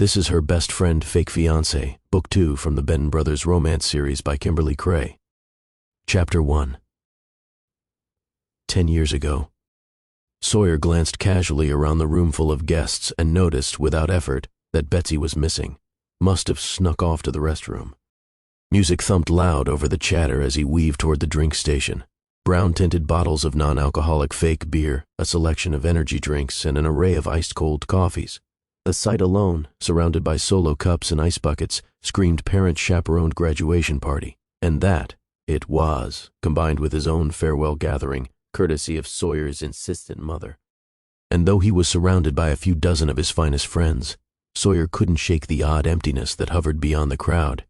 This is Her Best Friend, Fake Fiancé, Book 2 from the Benton Brothers romance series by Kimberly Cray. Chapter 1. 10 years ago. Sawyer glanced casually around the room full of guests and noticed, without effort, that Betzy was missing. Must have snuck off to the restroom. Music thumped loud over the chatter as he weaved toward the drink station. Brown-tinted bottles of non-alcoholic fake beer, a selection of energy drinks, and an array of ice-cold coffees. The sight alone, surrounded by solo cups and ice buckets, screamed parent-chaperoned graduation party. And that, it was, combined with his own farewell gathering, courtesy of Sawyer's insistent mother. And though he was surrounded by a few dozen of his finest friends, Sawyer couldn't shake the odd emptiness that hovered beyond the crowd.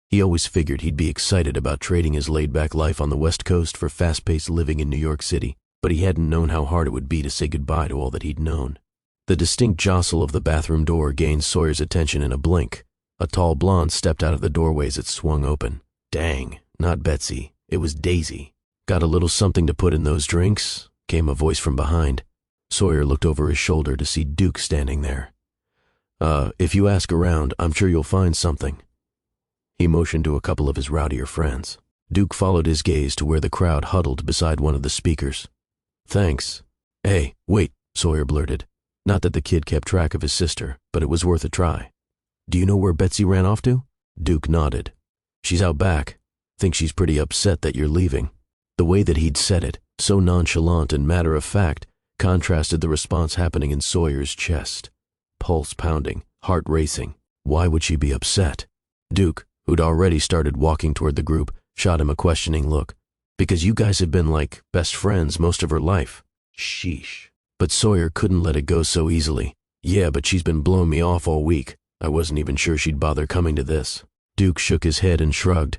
He always figured he'd be excited about trading his laid-back life on the West Coast for fast-paced living in New York City, but he hadn't known how hard it would be to say goodbye to all that he'd known. The distinct jostle of the bathroom door gained Sawyer's attention in a blink. A tall blonde stepped out of the doorway as it swung open. Dang, not Betzy. It was Daisy. Got a little something to put in those drinks? Came a voice from behind. Sawyer looked over his shoulder to see Duke standing there. If you ask around, I'm sure you'll find something. He motioned to a couple of his rowdier friends. Duke followed his gaze to where the crowd huddled beside one of the speakers. Thanks. Hey, wait, Sawyer blurted. Not that the kid kept track of his sister, but it was worth a try. Do you know where Betzy ran off to? Duke nodded. She's out back. Think she's pretty upset that you're leaving. The way that he'd said it, so nonchalant and matter-of-fact, contrasted the response happening in Sawyer's chest. Pulse pounding, heart racing. Why would she be upset? Duke, who'd already started walking toward the group, shot him a questioning look. Because you guys have been like best friends most of her life. Sheesh. But Sawyer couldn't let it go so easily. Yeah, but she's been blowing me off all week. I wasn't even sure she'd bother coming to this. Duke shook his head and shrugged.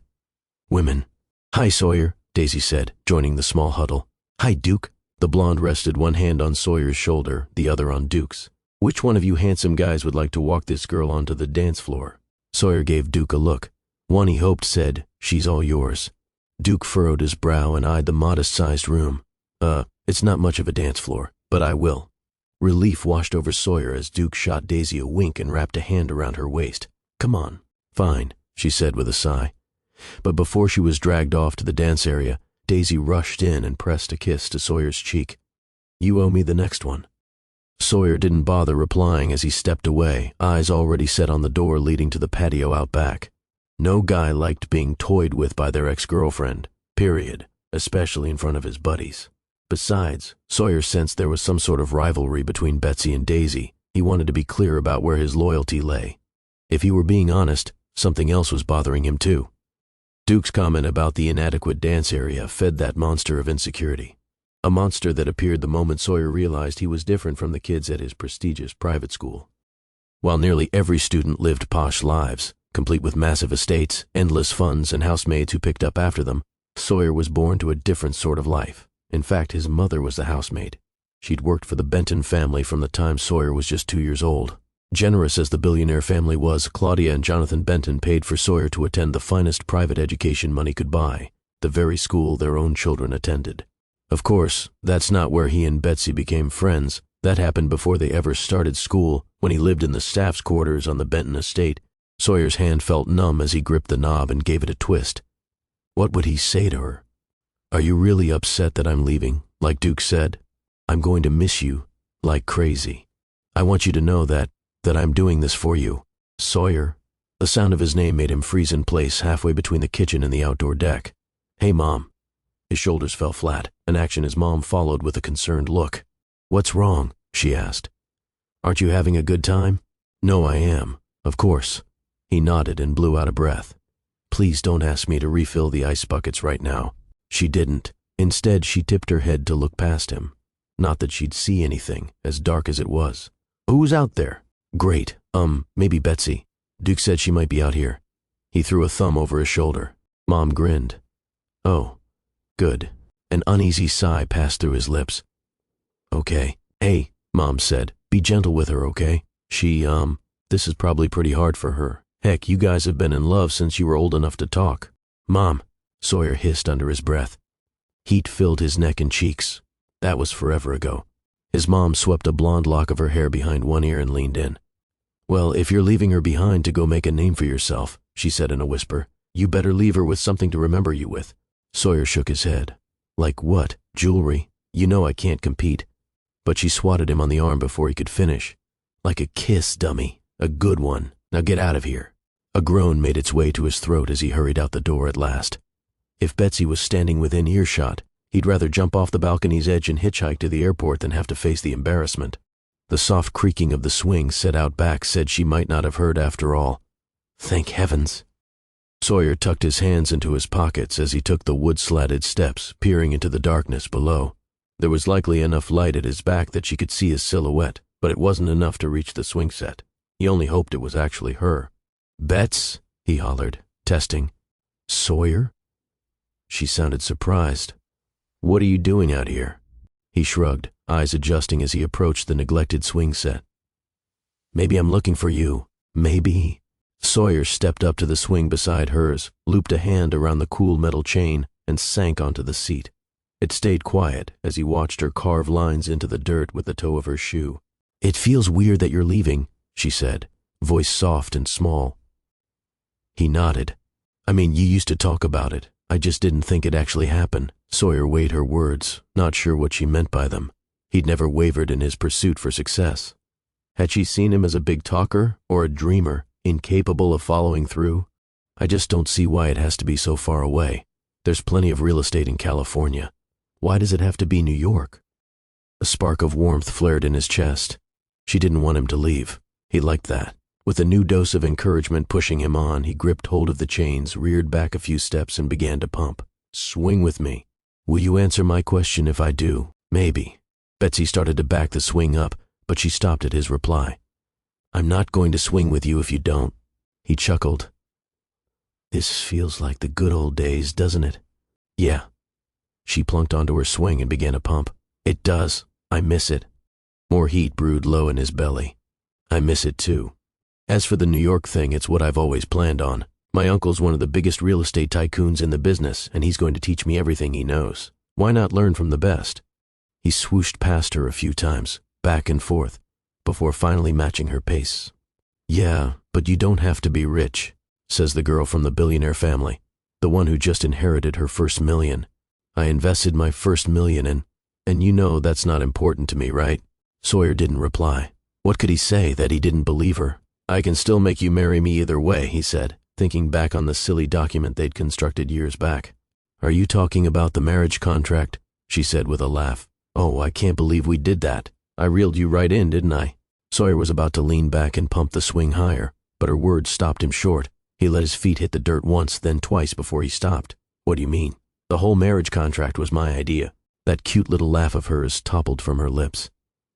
Women. Hi, Sawyer, Daisy said, joining the small huddle. Hi, Duke. The blonde rested one hand on Sawyer's shoulder, the other on Duke's. Which one of you handsome guys would like to walk this girl onto the dance floor? Sawyer gave Duke a look. One he hoped said, she's all yours. Duke furrowed his brow and eyed the modest-sized room. It's not much of a dance floor, but I will. Relief washed over Sawyer as Duke shot Daisy a wink and wrapped a hand around her waist. Come on. Fine, she said with a sigh. But before she was dragged off to the dance area, Daisy rushed in and pressed a kiss to Sawyer's cheek. You owe me the next one. Sawyer didn't bother replying as he stepped away, eyes already set on the door leading to the patio out back. No guy liked being toyed with by their ex-girlfriend, period, especially in front of his buddies. Besides, Sawyer sensed there was some sort of rivalry between Betzy and Daisy. He wanted to be clear about where his loyalty lay. If he were being honest, something else was bothering him too. Duke's comment about the inadequate dance area fed that monster of insecurity. A monster that appeared the moment Sawyer realized he was different from the kids at his prestigious private school. While nearly every student lived posh lives, complete with massive estates, endless funds, and housemaids who picked up after them, Sawyer was born to a different sort of life. In fact, his mother was the housemaid. She'd worked for the Benton family from the time Sawyer was just 2 years old. Generous as the billionaire family was, Claudia and Jonathan Benton paid for Sawyer to attend the finest private education money could buy, the very school their own children attended. Of course, that's not where he and Betzy became friends. That happened before they ever started school, when he lived in the staff's quarters on the Benton estate. Sawyer's hand felt numb as he gripped the knob and gave it a twist. What would he say to her? Are you really upset that I'm leaving, like Duke said? I'm going to miss you, like crazy. I want you to know that I'm doing this for you. Sawyer. The sound of his name made him freeze in place halfway between the kitchen and the outdoor deck. Hey, Mom. His shoulders fell flat, an action his mom followed with a concerned look. What's wrong? She asked. Aren't you having a good time? No, I am, of course. He nodded and blew out a breath. Please don't ask me to refill the ice buckets right now. She didn't. Instead, she tipped her head to look past him. Not that she'd see anything, as dark as it was. Who's out there? Great. Maybe Betzy. Duke said she might be out here. He threw a thumb over his shoulder. Mom grinned. Oh, good. An uneasy sigh passed through his lips. Okay. Hey, Mom said. Be gentle with her, okay? This is probably pretty hard for her. Heck, you guys have been in love since you were old enough to talk. Mom, Sawyer hissed under his breath. Heat filled his neck and cheeks. That was forever ago. His mom swept a blonde lock of her hair behind one ear and leaned in. Well, if you're leaving her behind to go make a name for yourself, she said in a whisper, you better leave her with something to remember you with. Sawyer shook his head. Like what? Jewelry? You know I can't compete. But she swatted him on the arm before he could finish. Like a kiss, dummy. A good one. Now get out of here. A groan made its way to his throat as he hurried out the door at last. If Betzy was standing within earshot, he'd rather jump off the balcony's edge and hitchhike to the airport than have to face the embarrassment. The soft creaking of the swing set out back said she might not have heard after all. Thank heavens. Sawyer tucked his hands into his pockets as he took the wood-slatted steps, peering into the darkness below. There was likely enough light at his back that she could see his silhouette, but it wasn't enough to reach the swing set. He only hoped it was actually her. Bets, he hollered, testing. Sawyer? She sounded surprised. What are you doing out here? He shrugged, eyes adjusting as he approached the neglected swing set. Maybe I'm looking for you. Maybe. Sawyer stepped up to the swing beside hers, looped a hand around the cool metal chain, and sank onto the seat. It stayed quiet as he watched her carve lines into the dirt with the toe of her shoe. It feels weird that you're leaving, she said, voice soft and small. He nodded. I mean, you used to talk about it. I just didn't think it'd actually happen. Sawyer weighed her words, not sure what she meant by them. He'd never wavered in his pursuit for success. Had she seen him as a big talker or a dreamer, incapable of following through? I just don't see why it has to be so far away. There's plenty of real estate in California. Why does it have to be New York? A spark of warmth flared in his chest. She didn't want him to leave. He liked that. With a new dose of encouragement pushing him on, he gripped hold of the chains, reared back a few steps, and began to pump. Swing with me. Will you answer my question if I do? Maybe. Betzy started to back the swing up, but she stopped at his reply. I'm not going to swing with you if you don't. He chuckled. This feels like the good old days, doesn't it? Yeah. She plunked onto her swing and began to pump. It does. I miss it. More heat brewed low in his belly. I miss it too. As for the New York thing, it's what I've always planned on. My uncle's one of the biggest real estate tycoons in the business, and he's going to teach me everything he knows. Why not learn from the best? He swooshed past her a few times, back and forth, before finally matching her pace. Yeah, but you don't have to be rich, says the girl from the billionaire family, the one who just inherited her first $1 million. I invested my first $1 million and you know that's not important to me, right? Sawyer didn't reply. What could he say that he didn't believe her? I can still make you marry me either way, he said, thinking back on the silly document they'd constructed years back. Are you talking about the marriage contract? She said with a laugh. Oh, I can't believe we did that. I reeled you right in, didn't I? Sawyer was about to lean back and pump the swing higher, but her words stopped him short. He let his feet hit the dirt once, then twice before he stopped. What do you mean? The whole marriage contract was my idea. That cute little laugh of hers toppled from her lips.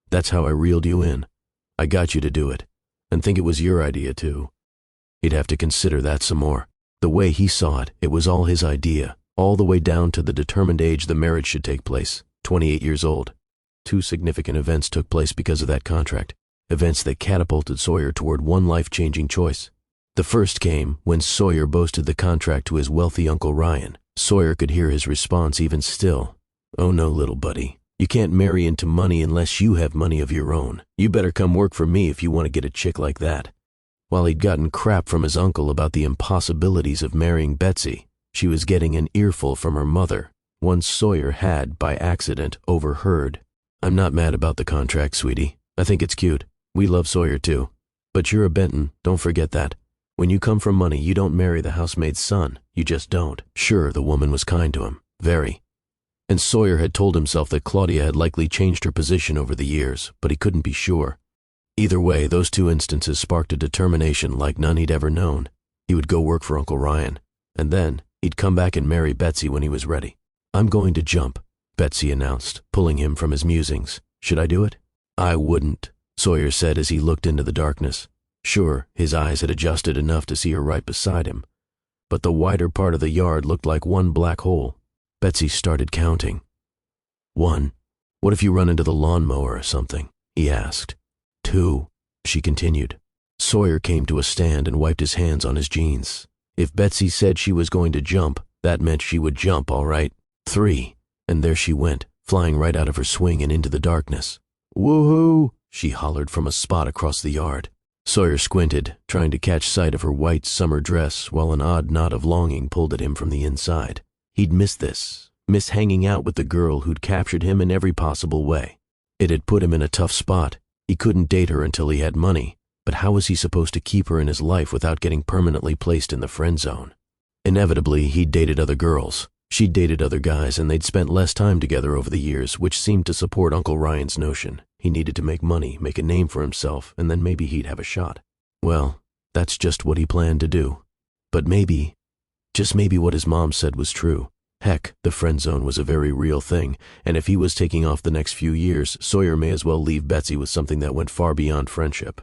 That's how I reeled you in. I got you to do it, and think it was your idea too. He'd have to consider that some more. The way he saw it, it was all his idea, all the way down to the determined age the marriage should take place, 28 years old. 2 significant events took place because of that contract, events that catapulted Sawyer toward one life-changing choice. The first came when Sawyer boasted the contract to his wealthy Uncle Ryan. Sawyer could hear his response even still. Oh no, little buddy. You can't marry into money unless you have money of your own. You better come work for me if you want to get a chick like that. While he'd gotten crap from his uncle about the impossibilities of marrying Betzy, she was getting an earful from her mother, one Sawyer had, by accident, overheard. I'm not mad about the contract, sweetie. I think it's cute. We love Sawyer too. But you're a Benton, don't forget that. When you come from money, you don't marry the housemaid's son. You just don't. Sure, the woman was kind to him. Very. And Sawyer had told himself that Claudia had likely changed her position over the years, but he couldn't be sure. Either way, those 2 instances sparked a determination like none he'd ever known. He would go work for Uncle Ryan, and then he'd come back and marry Betzy when he was ready. I'm going to jump, Betzy announced, pulling him from his musings. Should I do it? I wouldn't, Sawyer said as he looked into the darkness. Sure, his eyes had adjusted enough to see her right beside him, but the wider part of the yard looked like one black hole. Betzy started counting. 1. What if you run into the lawnmower or something? He asked. 2. She continued. Sawyer came to a stand and wiped his hands on his jeans. If Betzy said she was going to jump, that meant she would jump, all right. 3. And there she went, flying right out of her swing and into the darkness. Woohoo! She hollered from a spot across the yard. Sawyer squinted, trying to catch sight of her white summer dress, while an odd knot of longing pulled at him from the inside. He'd miss this, miss hanging out with the girl who'd captured him in every possible way. It had put him in a tough spot. He couldn't date her until he had money, but how was he supposed to keep her in his life without getting permanently placed in the friend zone? Inevitably, he'd dated other girls. She'd dated other guys, and they'd spent less time together over the years, which seemed to support Uncle Ryan's notion. He needed to make money, make a name for himself, and then maybe he'd have a shot. Well, that's just what he planned to do. But maybe, just maybe what his mom said was true. Heck, the friend zone was a very real thing, and if he was taking off the next few years, Sawyer may as well leave Betzy with something that went far beyond friendship.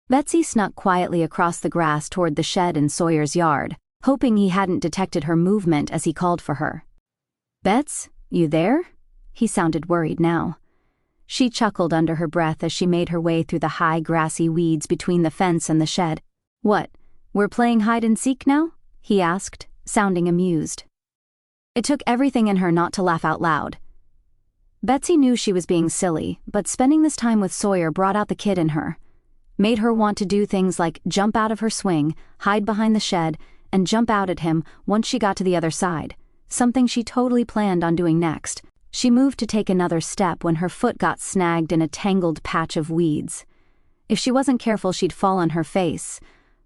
Betzy snuck quietly across the grass toward the shed in Sawyer's yard, hoping he hadn't detected her movement as he called for her. "Bets, you there?" He sounded worried now. She chuckled under her breath as she made her way through the high grassy weeds between the fence and the shed. "What, we're playing hide-and-seek now?" he asked, sounding amused. It took everything in her not to laugh out loud. Betzy knew she was being silly, but spending this time with Sawyer brought out the kid in her. Made her want to do things like jump out of her swing, hide behind the shed, and jump out at him once she got to the other side, something she totally planned on doing next. She moved to take another step when her foot got snagged in a tangled patch of weeds. If she wasn't careful, she'd fall on her face,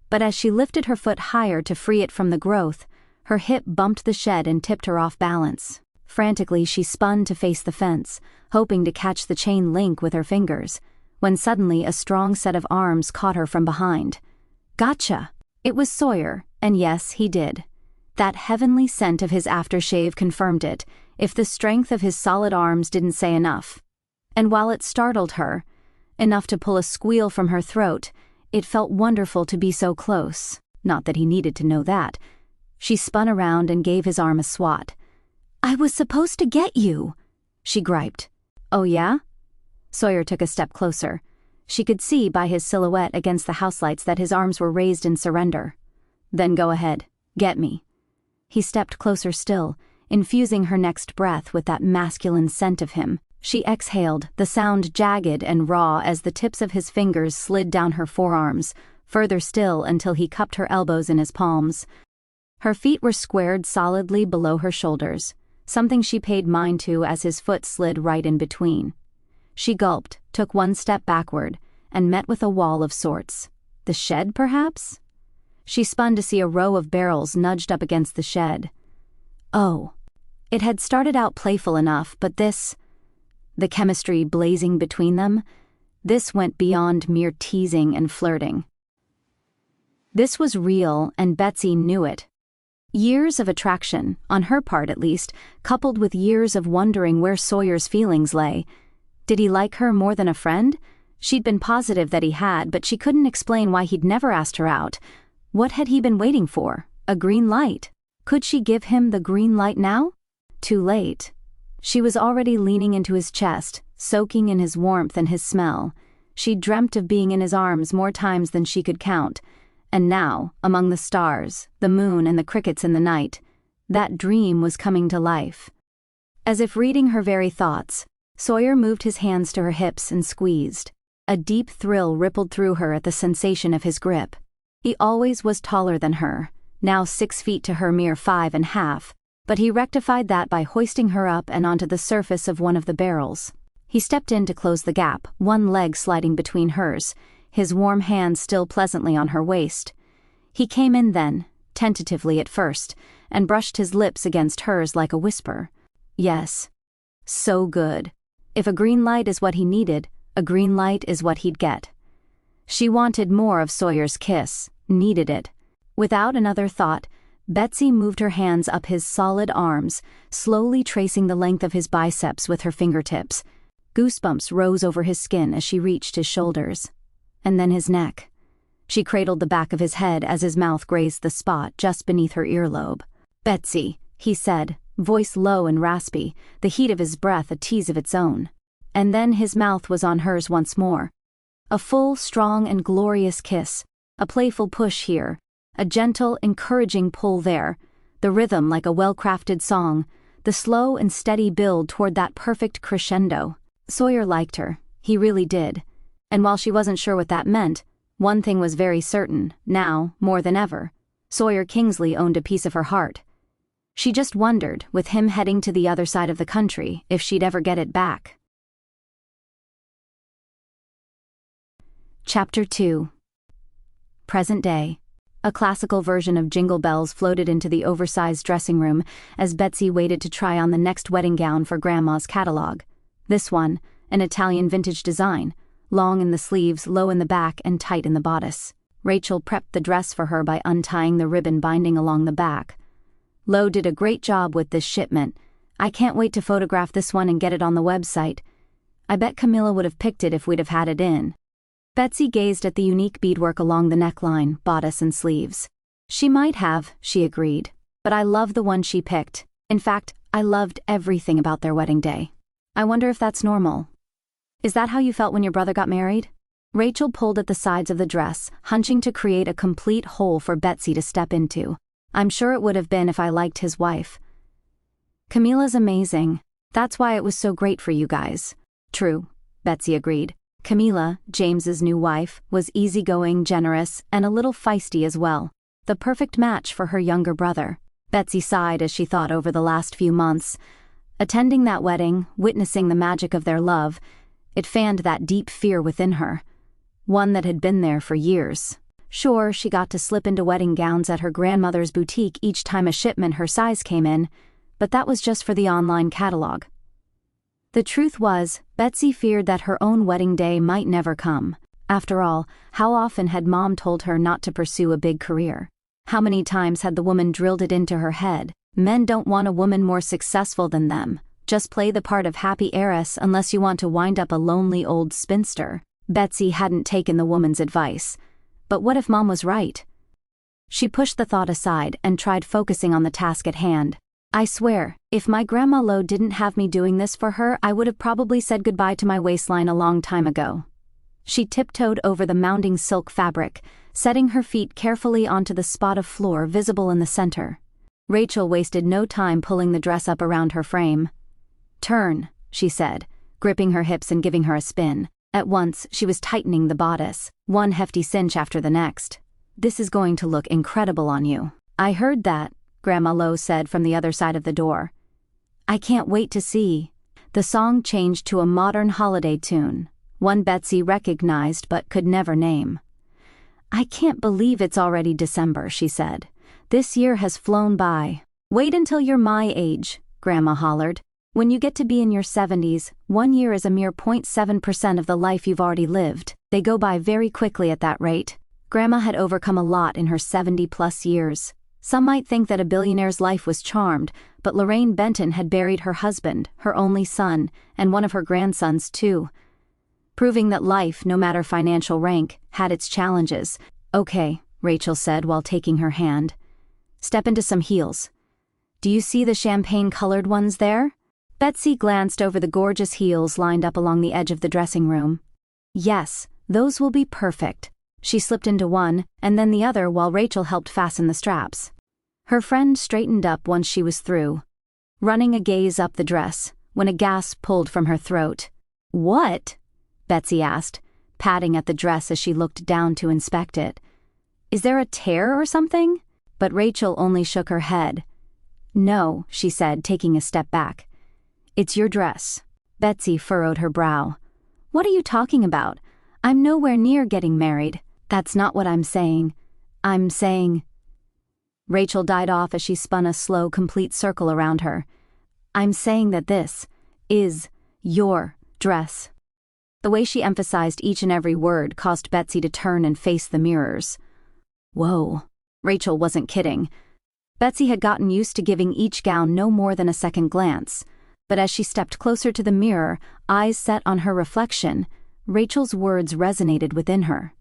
but as she lifted her foot higher to free it from the growth, her hip bumped the shed and tipped her off balance. Frantically, she spun to face the fence, hoping to catch the chain link with her fingers, when suddenly a strong set of arms caught her from behind. "Gotcha!" It was Sawyer, and yes, he did. That heavenly scent of his aftershave confirmed it, if the strength of his solid arms didn't say enough. And while it startled her, enough to pull a squeal from her throat, it felt wonderful to be so close. Not that he needed to know that. She spun around and gave his arm a swat. "I was supposed to get you," she griped. "Oh yeah?" Sawyer took a step closer. She could see by his silhouette against the house lights that his arms were raised in surrender. "Then go ahead. Get me." He stepped closer still, infusing her next breath with that masculine scent of him. She exhaled, the sound jagged and raw as the tips of his fingers slid down her forearms, further still until he cupped her elbows in his palms. Her feet were squared solidly below her shoulders, something she paid mind to as his foot slid right in between. She gulped, took one step backward, and met with a wall of sorts. The shed, perhaps? She spun to see a row of barrels nudged up against the shed. Oh. It had started out playful enough, but this, the chemistry blazing between them, this went beyond mere teasing and flirting. This was real, and Betzy knew it. Years of attraction, on her part at least, coupled with years of wondering where Sawyer's feelings lay. Did he like her more than a friend? She'd been positive that he had, but she couldn't explain why he'd never asked her out. What had he been waiting for? A green light? Could she give him the green light now? Too late. She was already leaning into his chest, soaking in his warmth and his smell. She dreamt of being in his arms more times than she could count. And now, among the stars, the moon and the crickets in the night, that dream was coming to life. As if reading her very thoughts, Sawyer moved his hands to her hips and squeezed. A deep thrill rippled through her at the sensation of his grip. He always was taller than her, now 6 feet to her mere 5.5, but he rectified that by hoisting her up and onto the surface of one of the barrels. He stepped in to close the gap, one leg sliding between hers, his warm hand still pleasantly on her waist. He came in then, tentatively at first, and brushed his lips against hers like a whisper. Yes. So good. If a green light is what he needed, a green light is what he'd get. She wanted more of Sawyer's kiss, needed it. Without another thought, Betzy moved her hands up his solid arms, slowly tracing the length of his biceps with her fingertips. Goosebumps rose over his skin as she reached his shoulders. And then his neck. She cradled the back of his head as his mouth grazed the spot just beneath her earlobe. "Betzy," he said, voice low and raspy, the heat of his breath a tease of its own. And then his mouth was on hers once more. A full, strong, and glorious kiss, a playful push here, a gentle, encouraging pull there, the rhythm like a well-crafted song, the slow and steady build toward that perfect crescendo. Sawyer liked her, he really did. And while she wasn't sure what that meant, one thing was very certain, now, more than ever. Sawyer Kingsley owned a piece of her heart. She just wondered, with him heading to the other side of the country, if she'd ever get it back. Chapter 2. Present day. A classical version of Jingle Bells floated into the oversized dressing room as Betzy waited to try on the next wedding gown for Grandma's catalog. This one, an Italian vintage design, long in the sleeves, low in the back, and tight in the bodice. Rachel prepped the dress for her by untying the ribbon binding along the back. Lo did a great job with this shipment. I can't wait to photograph this one and get it on the website. I bet Camilla would have picked it if we'd have had it in. Betzy gazed at the unique beadwork along the neckline, bodice, and sleeves. She might have, she agreed, but I love the one she picked. In fact, I loved everything about their wedding day. I wonder if that's normal. Is that how you felt when your brother got married? Rachel pulled at the sides of the dress, hunching to create a complete hole for Betzy to step into. I'm sure it would have been if I liked his wife. Camilla's amazing. That's why it was so great for you guys. True, Betzy agreed. Camilla, James's new wife, was easygoing, generous, and a little feisty as well. The perfect match for her younger brother. Betzy sighed as she thought over the last few months. Attending that wedding, witnessing the magic of their love, it fanned that deep fear within her. One that had been there for years. Sure, she got to slip into wedding gowns at her grandmother's boutique each time a shipment her size came in, but that was just for the online catalog. The truth was, Betzy feared that her own wedding day might never come. After all, how often had Mom told her not to pursue a big career? How many times had the woman drilled it into her head? Men don't want a woman more successful than them. Just play the part of happy heiress unless you want to wind up a lonely old spinster. Betzy hadn't taken the woman's advice. But what if Mom was right? She pushed the thought aside and tried focusing on the task at hand. I swear, if my Grandma Lo didn't have me doing this for her, I would have probably said goodbye to my waistline a long time ago. She tiptoed over the mounding silk fabric, setting her feet carefully onto the spot of floor visible in the center. Rachel wasted no time pulling the dress up around her frame. Turn, she said, gripping her hips and giving her a spin. At once, she was tightening the bodice, one hefty cinch after the next. This is going to look incredible on you. I heard that, Grandma Lo said from the other side of the door. I can't wait to see. The song changed to a modern holiday tune, one Betzy recognized but could never name. I can't believe it's already December, she said. This year has flown by. Wait until you're my age, Grandma hollered. When you get to be in your 70s, 1 year is a mere 0.7% of the life you've already lived. They go by very quickly at that rate. Grandma had overcome a lot in her 70-plus years. Some might think that a billionaire's life was charmed, but Lorraine Benton had buried her husband, her only son, and one of her grandsons too. Proving that life, no matter financial rank, had its challenges. Okay, Rachel said while taking her hand. Step into some heels. Do you see the champagne-colored ones there? Betzy glanced over the gorgeous heels lined up along the edge of the dressing room. Yes, those will be perfect. She slipped into one, and then the other while Rachel helped fasten the straps. Her friend straightened up once she was through, running a gaze up the dress, when a gasp pulled from her throat. What? Betzy asked, patting at the dress as she looked down to inspect it. Is there a tear or something? But Rachel only shook her head. No, she said, taking a step back. It's your dress. Betzy furrowed her brow. What are you talking about? I'm nowhere near getting married. That's not what I'm saying. I'm saying... Rachel died off as she spun a slow, complete circle around her. I'm saying that this is your dress. The way she emphasized each and every word caused Betzy to turn and face the mirrors. Whoa. Rachel wasn't kidding. Betzy had gotten used to giving each gown no more than a second glance, but as she stepped closer to the mirror, eyes set on her reflection, Rachel's words resonated within her.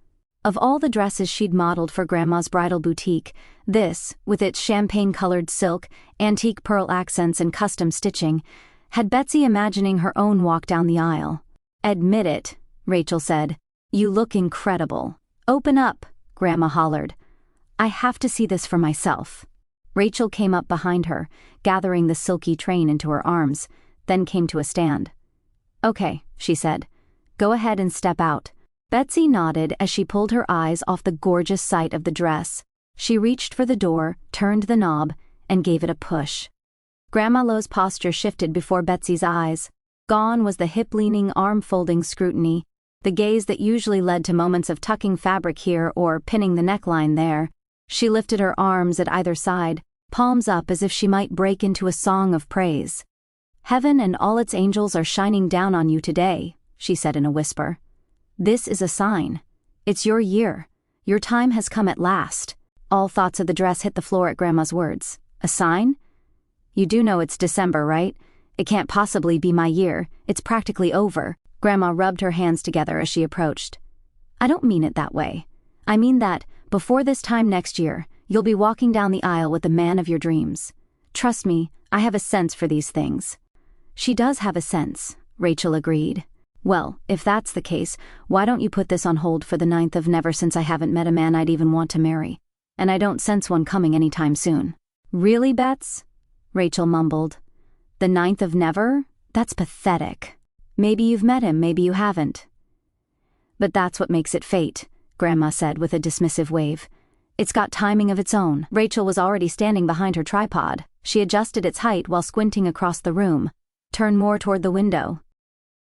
Of all the dresses she'd modeled for Grandma's bridal boutique, this, with its champagne-colored silk, antique pearl accents and custom stitching, had Betzy imagining her own walk down the aisle. Admit it, Rachel said. You look incredible. Open up, Grandma hollered. I have to see this for myself. Rachel came up behind her, gathering the silky train into her arms, then came to a stand. Okay, she said. Go ahead and step out. Betzy nodded as she pulled her eyes off the gorgeous sight of the dress. She reached for the door, turned the knob, and gave it a push. Grandma Lo's posture shifted before Betsy's eyes. Gone was the hip-leaning, arm-folding scrutiny, the gaze that usually led to moments of tucking fabric here or pinning the neckline there. She lifted her arms at either side, palms up as if she might break into a song of praise. "Heaven and all its angels are shining down on you today," she said in a whisper. "This is a sign. It's your year. Your time has come at last." All thoughts of the dress hit the floor at Grandma's words. "A sign? You do know it's December, right? It can't possibly be my year. It's practically over." Grandma rubbed her hands together as she approached. "I don't mean it that way. I mean that, before this time next year, you'll be walking down the aisle with the man of your dreams. Trust me, I have a sense for these things." "She does have a sense," Rachel agreed. "Well, if that's the case, why don't you put this on hold for the 9th of Never, since I haven't met a man I'd even want to marry. And I don't sense one coming anytime soon." "Really, Bets?" Rachel mumbled. "The 9th of Never? That's pathetic. Maybe you've met him, maybe you haven't." "But that's what makes it fate," Grandma said with a dismissive wave. "It's got timing of its own." Rachel was already standing behind her tripod. She adjusted its height while squinting across the room. "Turn more toward the window."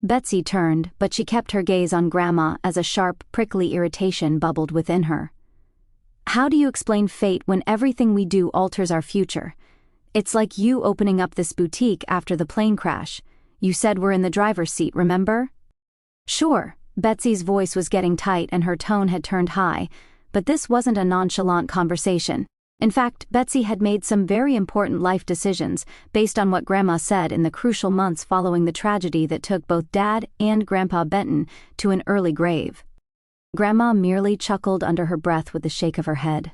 Betzy turned, but she kept her gaze on Grandma as a sharp, prickly irritation bubbled within her. "How do you explain fate when everything we do alters our future? It's like you opening up this boutique after the plane crash. You said we're in the driver's seat, remember?" "Sure." Betsy's voice was getting tight and her tone had turned high, but this wasn't a nonchalant conversation. In fact, Betzy had made some very important life decisions based on what Grandma said in the crucial months following the tragedy that took both Dad and Grandpa Benton to an early grave. Grandma merely chuckled under her breath with a shake of her head.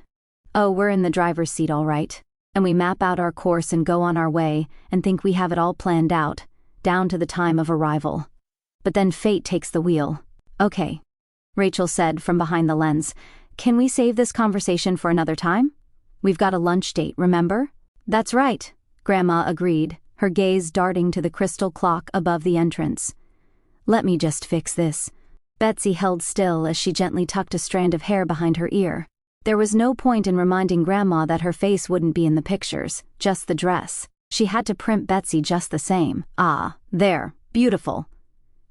"Oh, we're in the driver's seat all right. And we map out our course and go on our way and think we have it all planned out, down to the time of arrival. But then fate takes the wheel." "Okay," Rachel said from behind the lens. "Can we save this conversation for another time? We've got a lunch date, remember?" "That's right," Grandma agreed, her gaze darting to the crystal clock above the entrance. "Let me just fix this." Betzy held still as she gently tucked a strand of hair behind her ear. There was no point in reminding Grandma that her face wouldn't be in the pictures, just the dress. She had to print Betzy just the same. "Ah, there, beautiful."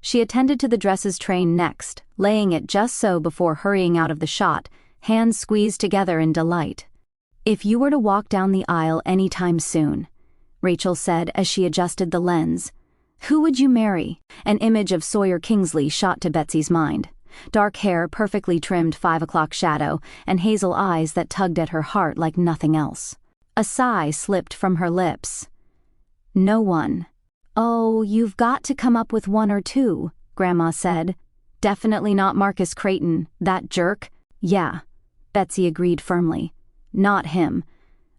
She attended to the dress's train next, laying it just so before hurrying out of the shot, hands squeezed together in delight. "If you were to walk down the aisle anytime soon," Rachel said as she adjusted the lens, "who would you marry?" An image of Sawyer Kingsley shot to Betsy's mind. Dark hair, perfectly trimmed 5 o'clock shadow, and hazel eyes that tugged at her heart like nothing else. A sigh slipped from her lips. "No one." "Oh, you've got to come up with one or two," Grandma said. "Definitely not Marcus Creighton, that jerk." "Yeah," Betzy agreed firmly. "Not him.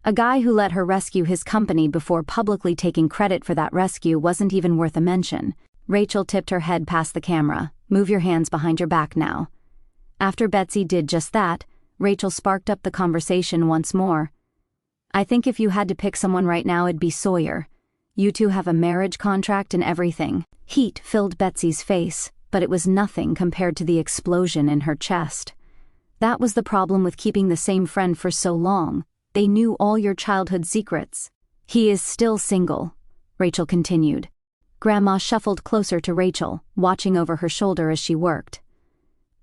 A guy who let her rescue his company before publicly taking credit for that rescue wasn't even worth a mention." Rachel tipped her head past the camera. "Move your hands behind your back now." After Betzy did just that, Rachel sparked up the conversation once more. "I think if you had to pick someone right now, it'd be Sawyer. You two have a marriage contract and everything." Heat filled Betsy's face, but it was nothing compared to the explosion in her chest. That was the problem with keeping the same friend for so long. They knew all your childhood secrets. "He is still single," Rachel continued. Grandma shuffled closer to Rachel, watching over her shoulder as she worked.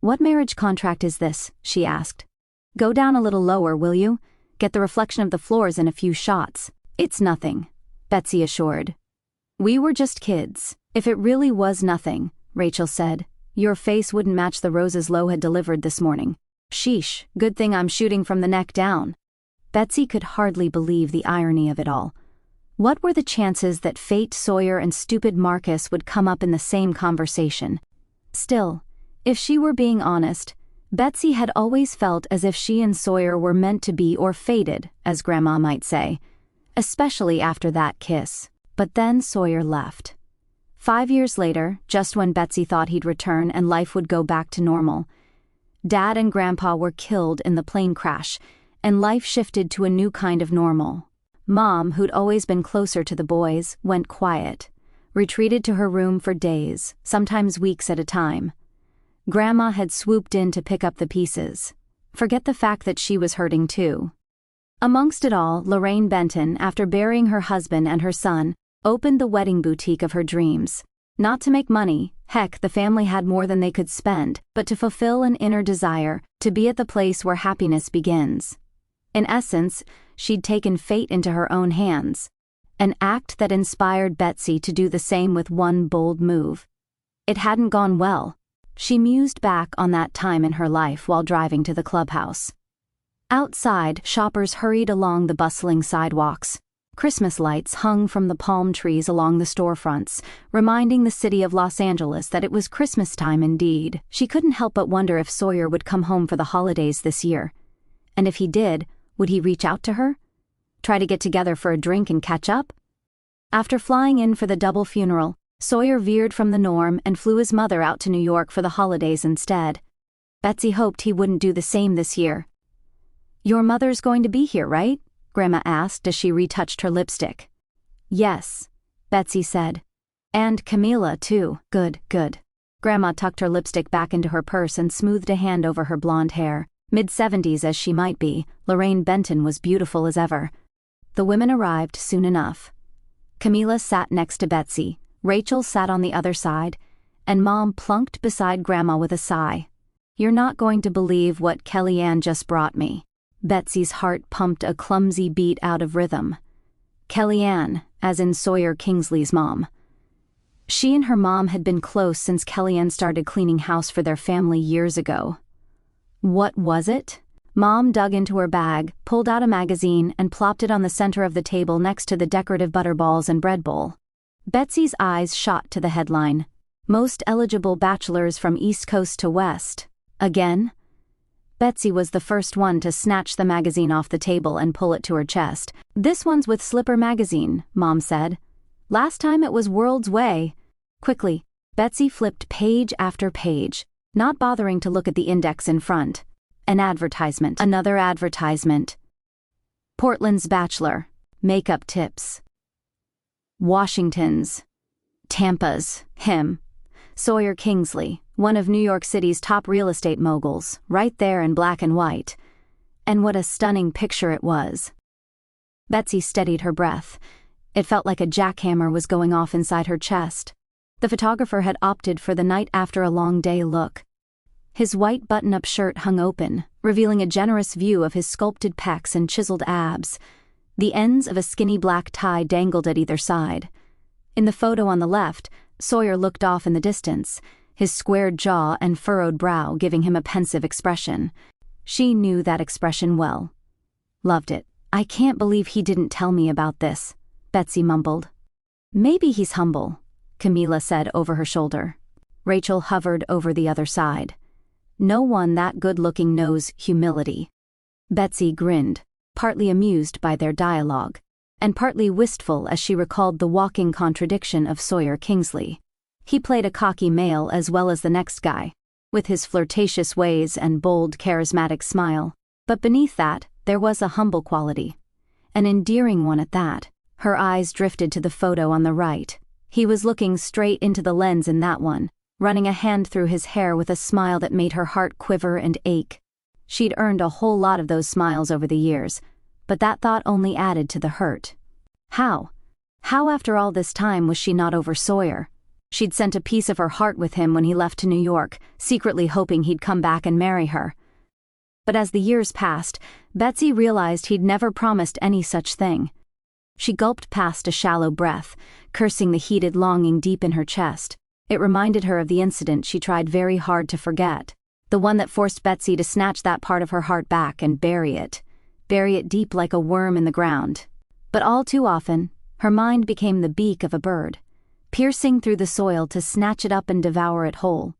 "What marriage contract is this?" she asked. "Go down a little lower, will you? Get the reflection of the floors in a few shots." "It's nothing," Betzy assured. "We were just kids." "If it really was nothing," Rachel said, "your face wouldn't match the roses Lo had delivered this morning." "Sheesh, good thing I'm shooting from the neck down." Betzy could hardly believe the irony of it all. What were the chances that fate, Sawyer, and stupid Marcus would come up in the same conversation? Still, if she were being honest, Betzy had always felt as if she and Sawyer were meant to be, or fated, as Grandma might say, especially after that kiss. But then Sawyer left. 5 years later, just when Betzy thought he'd return and life would go back to normal, Dad and Grandpa were killed in the plane crash, and life shifted to a new kind of normal. Mom, who'd always been closer to the boys, went quiet, retreated to her room for days, sometimes weeks at a time. Grandma had swooped in to pick up the pieces. Forget the fact that she was hurting too. Amongst it all, Lorraine Benton, after burying her husband and her son, opened the wedding boutique of her dreams. Not to make money, heck, the family had more than they could spend, but to fulfill an inner desire, to be at the place where happiness begins. In essence, she'd taken fate into her own hands. An act that inspired Betzy to do the same with one bold move. It hadn't gone well. She mused back on that time in her life while driving to the clubhouse. Outside, shoppers hurried along the bustling sidewalks. Christmas lights hung from the palm trees along the storefronts, reminding the city of Los Angeles that it was Christmas time indeed. She couldn't help but wonder if Sawyer would come home for the holidays this year. And if he did, would he reach out to her? Try to get together for a drink and catch up? After flying in for the double funeral, Sawyer veered from the norm and flew his mother out to New York for the holidays instead. Betzy hoped he wouldn't do the same this year. "Your mother's going to be here, right?" Grandma asked as she retouched her lipstick. "Yes," Betzy said. "And Camila, too." Good. Grandma tucked her lipstick back into her purse and smoothed a hand over her blonde hair. Mid-70s as she might be, Lorraine Benton was beautiful as ever. The women arrived soon enough. Camila sat next to Betzy, Rachel sat on the other side, and Mom plunked beside Grandma with a sigh. "You're not going to believe what Kellyanne just brought me." Betsy's heart pumped a clumsy beat out of rhythm. Kellyanne, as in Sawyer Kingsley's mom. She and her mom had been close since Kellyanne started cleaning house for their family years ago. What was it? Mom dug into her bag, pulled out a magazine, and plopped it on the center of the table next to the decorative butterballs and bread bowl. Betsy's eyes shot to the headline, "Most Eligible Bachelors from East Coast to West." Again? Betzy was the first one to snatch the magazine off the table and pull it to her chest. "This one's with Slipper magazine," Mom said. "Last time it was World's Way." Quickly, Betzy flipped page after page, not bothering to look at the index in front. An advertisement. Another advertisement. Portland's Bachelor. Makeup tips. Washington's. Tampa's. Him. Sawyer Kingsley, one of New York City's top real estate moguls, right there in black and white. And what a stunning picture it was. Betzy steadied her breath. It felt like a jackhammer was going off inside her chest. The photographer had opted for the night after a long day look. His white button-up shirt hung open, revealing a generous view of his sculpted pecs and chiseled abs. The ends of a skinny black tie dangled at either side. In the photo on the left, Sawyer looked off in the distance, his squared jaw and furrowed brow giving him a pensive expression. She knew that expression well. Loved it. "I can't believe he didn't tell me about this," Betzy mumbled. "Maybe he's humble," Camila said over her shoulder. Rachel hovered over the other side. "No one that good-looking knows humility." Betzy grinned, partly amused by their dialogue, and partly wistful as she recalled the walking contradiction of Sawyer Kingsley. He played a cocky male as well as the next guy, with his flirtatious ways and bold, charismatic smile. But beneath that, there was a humble quality. An endearing one at that. Her eyes drifted to the photo on the right. He was looking straight into the lens in that one, running a hand through his hair with a smile that made her heart quiver and ache. She'd earned a whole lot of those smiles over the years, but that thought only added to the hurt. How after all this time was she not over Sawyer? She'd sent a piece of her heart with him when he left to New York, secretly hoping he'd come back and marry her. But as the years passed, Betzy realized he'd never promised any such thing. She gulped past a shallow breath, cursing the heated longing deep in her chest. It reminded her of the incident she tried very hard to forget, the one that forced Betzy to snatch that part of her heart back and bury it deep like a worm in the ground. But all too often, her mind became the beak of a bird, piercing through the soil to snatch it up and devour it whole.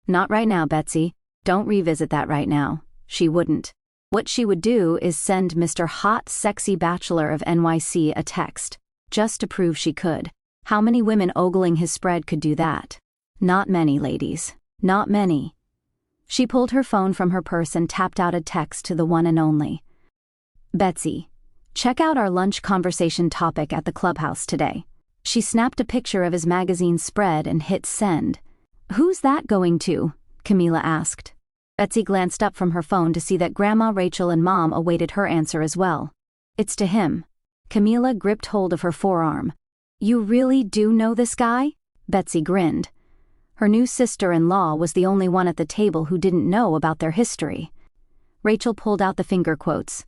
"Not right now, Betzy. Don't revisit that right now." She wouldn't. What she would do is send Mr. Hot Sexy Bachelor of NYC a text, just to prove she could. How many women ogling his spread could do that? Not many, ladies. Not many. She pulled her phone from her purse and tapped out a text to the one and only. "Betzy, check out our lunch conversation topic at the clubhouse today." She snapped a picture of his magazine spread and hit send. "Who's that going to?" Camilla asked. Betzy glanced up from her phone to see that Grandma, Rachel, and Mom awaited her answer as well. It's to him. Camilla gripped hold of her forearm. You really do know this guy? Betzy grinned. Her new sister-in-law was the only one at the table who didn't know about their history. Rachel pulled out the finger quotes.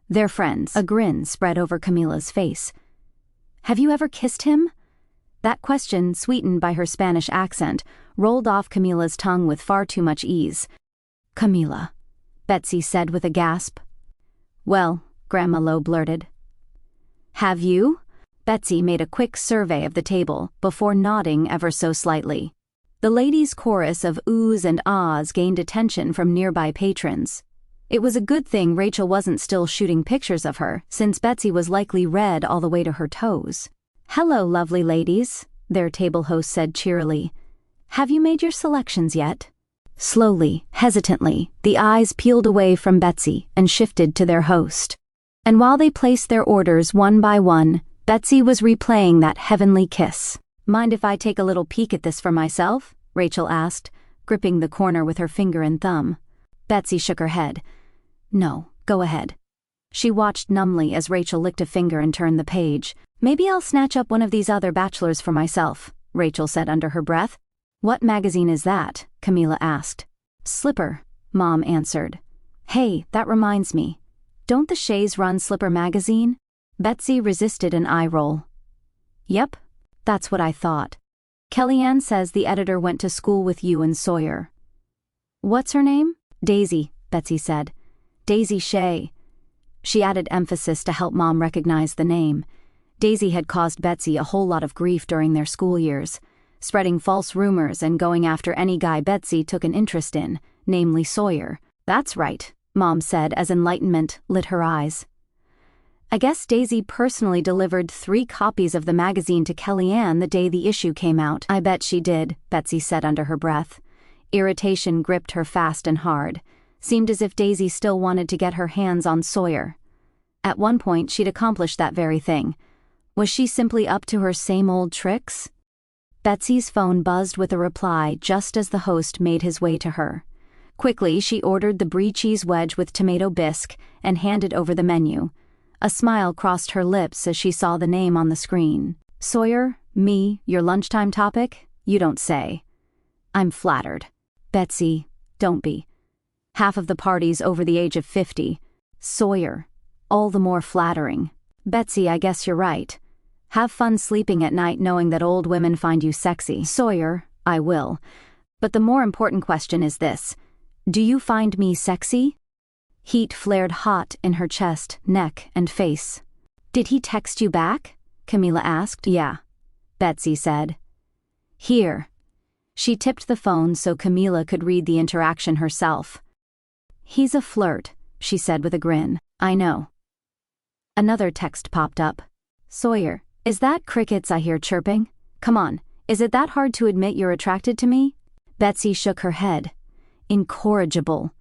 They're friends. A grin spread over Camilla's face. Have you ever kissed him? That question, sweetened by her Spanish accent, rolled off Camilla's tongue with far too much ease. Camilla, Betzy said with a gasp. Well, Grandma Lowe blurted. Have you? Betzy made a quick survey of the table before nodding ever so slightly. The ladies' chorus of oohs and ahs gained attention from nearby patrons. It was a good thing Rachel wasn't still shooting pictures of her, since Betzy was likely red all the way to her toes. Hello, lovely ladies, their table host said cheerily. Have you made your selections yet? Slowly, hesitantly, the eyes peeled away from Betzy and shifted to their host. And while they placed their orders one by one, Betzy was replaying that heavenly kiss. Mind if I take a little peek at this for myself? Rachel asked, gripping the corner with her finger and thumb. Betzy shook her head. No, go ahead. She watched numbly as Rachel licked a finger and turned the page. Maybe I'll snatch up one of these other bachelors for myself, Rachel said under her breath. What magazine is that? Camilla asked. Slipper, Mom answered. Hey, that reminds me. Don't the Shays run Slipper magazine? Betzy resisted an eye roll. Yep, that's what I thought. Kellyanne says the editor went to school with you and Sawyer. What's her name? Daisy, Betzy said. Daisy Shay. She added emphasis to help Mom recognize the name. Daisy had caused Betzy a whole lot of grief during their school years, spreading false rumors and going after any guy Betzy took an interest in, namely Sawyer. That's right, Mom said as enlightenment lit her eyes. I guess Daisy personally delivered 3 copies of the magazine to Kellyanne the day the issue came out. I bet she did, Betzy said under her breath. Irritation gripped her fast and hard. Seemed as if Daisy still wanted to get her hands on Sawyer. At one point she'd accomplished that very thing. Was she simply up to her same old tricks? Betsy's phone buzzed with a reply just as the host made his way to her. Quickly, she ordered the brie cheese wedge with tomato bisque and handed over the menu. A smile crossed her lips as she saw the name on the screen. Sawyer, me, your lunchtime topic? You don't say. I'm flattered. Betzy, don't be. Half of the party's over the age of 50. Sawyer, all the more flattering. Betzy, I guess you're right. Have fun sleeping at night knowing that old women find you sexy. Sawyer, I will. But the more important question is this. Do you find me sexy? Heat flared hot in her chest, neck, and face. Did he text you back? Camilla asked. Yeah, Betzy said. Here. She tipped the phone so Camilla could read the interaction herself. He's a flirt, she said with a grin. I know. Another text popped up. Sawyer, is that crickets I hear chirping? Come on, is it that hard to admit you're attracted to me? Betzy shook her head. Incorrigible.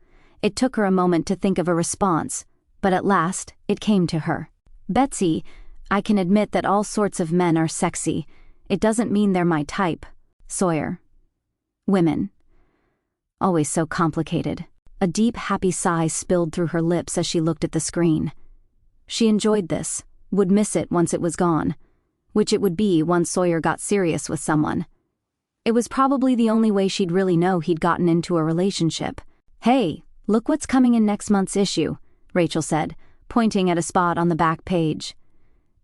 It took her a moment to think of a response, but at last, it came to her. Betzy, I can admit that all sorts of men are sexy. It doesn't mean they're my type. Sawyer. Women. Always so complicated. A deep, happy sigh spilled through her lips as she looked at the screen. She enjoyed this, would miss it once it was gone, which it would be once Sawyer got serious with someone. It was probably the only way she'd really know he'd gotten into a relationship. Hey, look what's coming in next month's issue, Rachel said, pointing at a spot on the back page.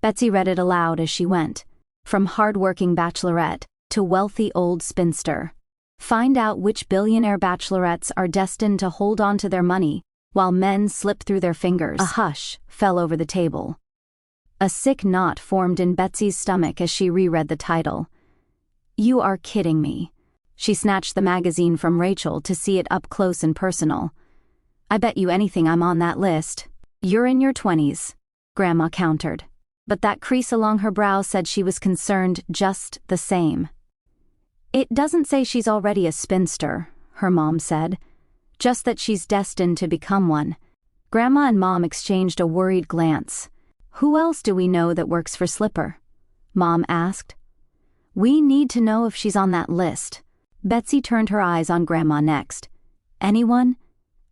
Betzy read it aloud as she went. From hard-working bachelorette to wealthy old spinster. Find out which billionaire bachelorettes are destined to hold on to their money while men slip through their fingers. A hush fell over the table. A sick knot formed in Betsy's stomach as she reread the title. You are kidding me. She snatched the magazine from Rachel to see it up close and personal. I bet you anything I'm on that list. You're in your 20s, Grandma countered. But that crease along her brow said she was concerned just the same. It doesn't say she's already a spinster, her mom said. Just that she's destined to become one. Grandma and Mom exchanged a worried glance. Who else do we know that works for Slipper? Mom asked. We need to know if she's on that list. Betzy turned her eyes on Grandma next. Anyone?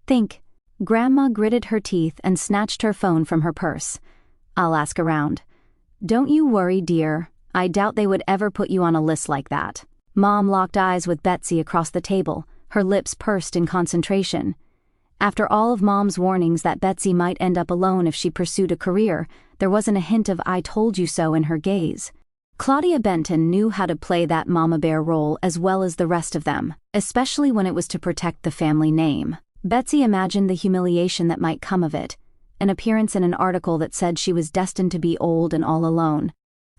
Think. Grandma gritted her teeth and snatched her phone from her purse. I'll ask around. Don't you worry, dear. I doubt they would ever put you on a list like that. Mom locked eyes with Betzy across the table, her lips pursed in concentration. After all of Mom's warnings that Betzy might end up alone if she pursued a career, there wasn't a hint of "I told you so" in her gaze. Claudia Benton knew how to play that mama bear role as well as the rest of them, especially when it was to protect the family name. Betzy imagined the humiliation that might come of it, an appearance in an article that said she was destined to be old and all alone.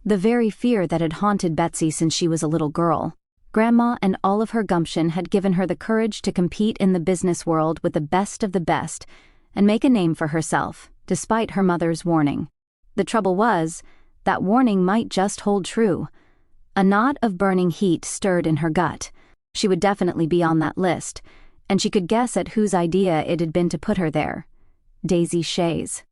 The very fear that had haunted Betzy since she was a little girl. Grandma and all of her gumption had given her the courage to compete in the business world with the best of the best and make a name for herself, despite her mother's warning. The trouble was, that warning might just hold true. A knot of burning heat stirred in her gut. She would definitely be on that list, and she could guess at whose idea it had been to put her there. Daisy Shay's.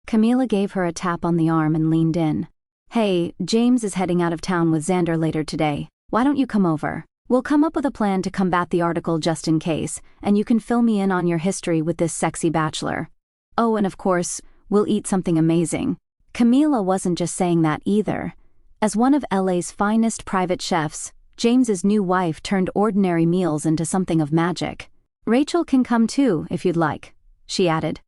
Camila gave her a tap on the arm and leaned in. Hey, James is heading out of town with Xander later today. Why don't you come over? We'll come up with a plan to combat the article just in case, and you can fill me in on your history with this sexy bachelor. Oh, and of course, we'll eat something amazing. Camila wasn't just saying that either. As one of LA's finest private chefs, James's new wife turned ordinary meals into something of magic. Rachel can come too, if you'd like, she added.